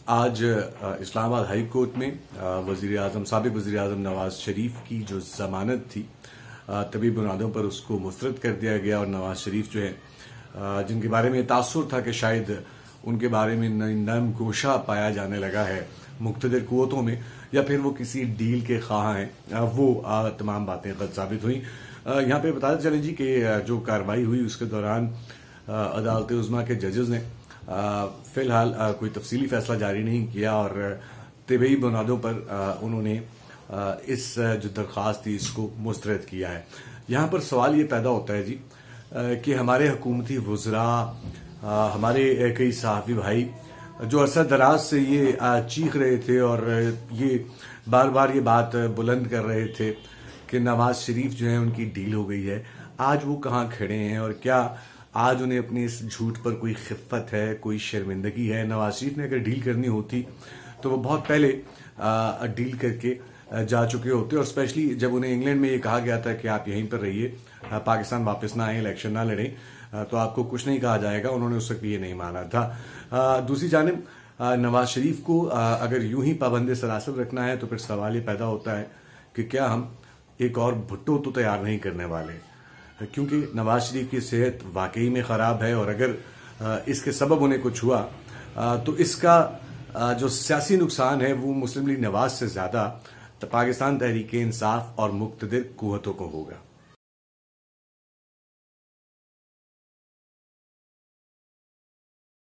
आज Islamabad high court में साबिक वज़ीर आज़म नवाज शरीफ की जो जमानत थी तभी बुनियादों पर उसको मुस्तरद कर दिया गया और नवाज शरीफ जो है जिनके बारे में तासुर था कि शायद उनके बारे में नम गोशा पाया जाने लगा है मुक़्तदिर कुव्वतों में या फिर वो किसी डील के ख्वाह हैं, वो तमाम बातें गलत साबित हुई। यहाँ पे बताते चलें जी कि जो कार्रवाई हुई उसके दौरान अदालत उज़्मा के जजेस ने फिलहाल कोई तफसीली फैसला जारी नहीं किया और तबई बुनियादों पर उन्होंने इस जो दरख्वास्त थी इसको मुस्तरद किया है। यहाँ पर सवाल ये पैदा होता है जी कि हमारे हुकूमती वज़रा, हमारे कई सहाफ़ी भाई जो अरसा दराज से ये चीख रहे थे और ये बार बार ये बात बुलंद कर रहे थे कि नवाज शरीफ जो है उनकी डील हो गई है, आज वो कहाँ खड़े हैं और क्या आज उन्हें अपनी इस झूठ पर कोई खिफ़्फ़त है, कोई शर्मिंदगी है? नवाज शरीफ ने अगर डील करनी होती तो वो बहुत पहले डील करके जा चुके होते और स्पेशली जब उन्हें इंग्लैंड में ये कहा गया था कि आप यहीं पर रहिए, पाकिस्तान वापस ना आए, इलेक्शन ना लड़ें तो आपको कुछ नहीं कहा जाएगा, उन्होंने उस वक्त ये नहीं माना था। दूसरी जानिब नवाज शरीफ को अगर यूं ही पाबंद सरासर रखना है तो फिर सवाल ये पैदा होता है कि क्या हम एक और भुट्टो तो तैयार नहीं करने वाले, क्योंकि नवाज शरीफ की सेहत वाकई में ख़राब है और अगर इसके सबब उन्हें कुछ हुआ तो इसका जो सियासी नुकसान है वो मुस्लिम लीग नवाज से ज़्यादा पाकिस्तान तहरीक इंसाफ और मुक़्तदिर कुव्वतों को होगा।